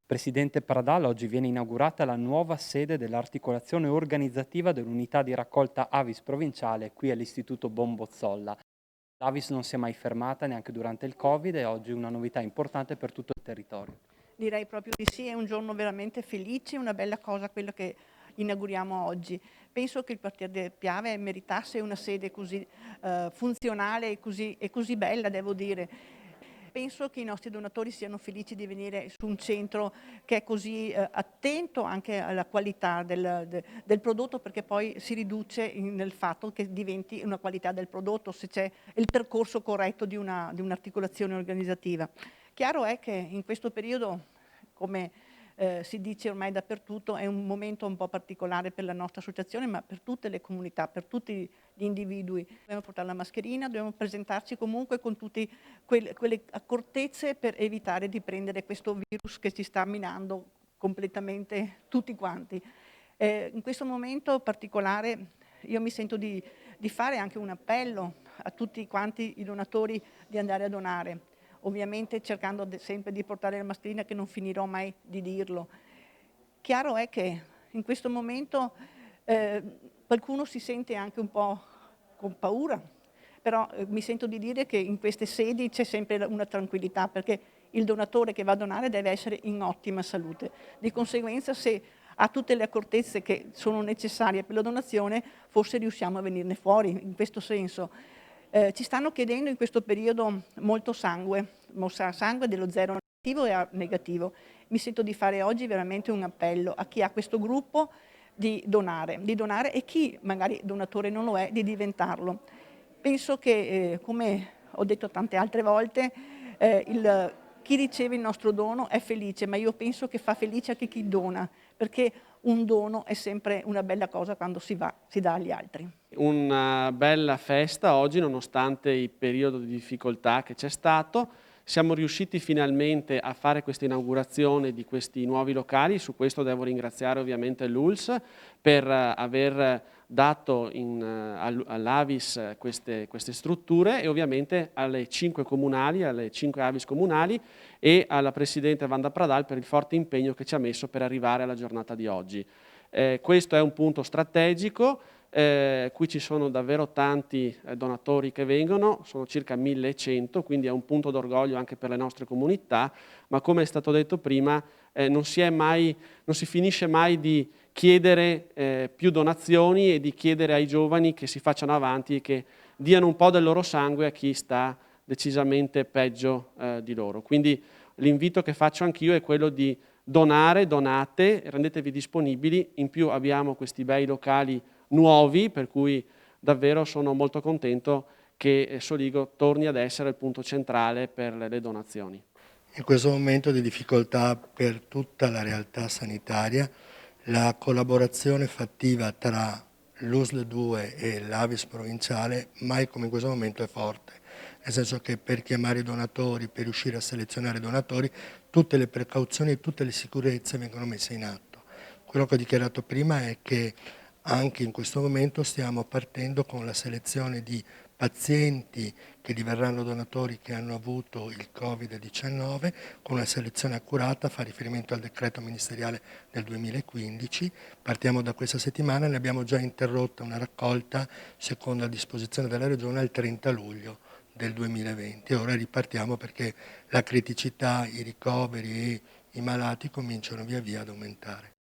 Presidente Pradal, oggi viene inaugurata la nuova sede dell'articolazione organizzativa dell'unità di raccolta Avis provinciale qui all'Istituto Bombozzolla. L'Avis non si è mai fermata neanche durante il Covid e oggi è una novità importante per tutto il territorio. Direi proprio di sì, è un giorno veramente felice, una bella cosa quello che inauguriamo oggi. Penso che il quartier de Piave meritasse una sede così funzionale e così bella, devo dire. Penso che i nostri donatori siano felici di venire su un centro che è così attento anche alla qualità del prodotto, perché poi si riduce nel fatto che diventi una qualità del prodotto se c'è il percorso corretto di un'articolazione organizzativa. Chiaro è che in questo periodo, come si dice ormai dappertutto, è un momento un po' particolare per la nostra associazione, ma per tutte le comunità, per tutti gli individui. Dobbiamo portare la mascherina, dobbiamo presentarci comunque con tutte quelle accortezze per evitare di prendere questo virus che ci sta minando completamente tutti quanti. In questo momento particolare io mi sento di fare anche un appello a tutti quanti i donatori di andare a donare, ovviamente cercando sempre di portare la mascherina, che non finirò mai di dirlo. Chiaro è che in questo momento qualcuno si sente anche un po' con paura, però mi sento di dire che in queste sedi c'è sempre una tranquillità, perché il donatore che va a donare deve essere in ottima salute. Di conseguenza, se ha tutte le accortezze che sono necessarie per la donazione, forse riusciamo a venirne fuori in questo senso. Ci stanno chiedendo in questo periodo molto sangue dello 0 negativo e A negativo. Mi sento di fare oggi veramente un appello a chi ha questo gruppo di donare e chi magari donatore non lo è, di diventarlo. Penso che, come ho detto tante altre volte, chi riceve il nostro dono è felice, ma io penso che fa felice anche chi dona, perché un dono è sempre una bella cosa quando si dà agli altri. Una bella festa oggi, nonostante il periodo di difficoltà che c'è stato. Siamo riusciti finalmente a fare questa inaugurazione di questi nuovi locali. Su questo devo ringraziare ovviamente l'ULSS per aver dato all'Avis queste strutture, e ovviamente alle 5 comunali, alle 5 Avis comunali, e alla Presidente Wanda Pradal per il forte impegno che ci ha messo per arrivare alla giornata di oggi. Questo è un punto strategico. Qui ci sono davvero tanti donatori che vengono, sono circa 1100, quindi è un punto d'orgoglio anche per le nostre comunità, ma come è stato detto prima non si finisce mai di chiedere più donazioni e di chiedere ai giovani che si facciano avanti e che diano un po' del loro sangue a chi sta decisamente peggio di loro. Quindi l'invito che faccio anch'io è quello di donare, donate, rendetevi disponibili. In più abbiamo questi bei locali nuovi, per cui davvero sono molto contento che Soligo torni ad essere il punto centrale per le donazioni. In questo momento di difficoltà per tutta la realtà sanitaria, la collaborazione fattiva tra l'USL 2 e l'Avis provinciale mai come in questo momento è forte, nel senso che per chiamare i donatori, per riuscire a selezionare i donatori, tutte le precauzioni e tutte le sicurezze vengono messe in atto. Quello che ho dichiarato prima è che anche in questo momento stiamo partendo con la selezione di pazienti che diverranno donatori che hanno avuto il Covid-19, con una selezione accurata, fa riferimento al decreto ministeriale del 2015. Partiamo da questa settimana, ne abbiamo già interrotta una raccolta secondo la disposizione della Regione al 30 luglio del 2020. Ora ripartiamo perché la criticità, i ricoveri e i malati cominciano via via ad aumentare.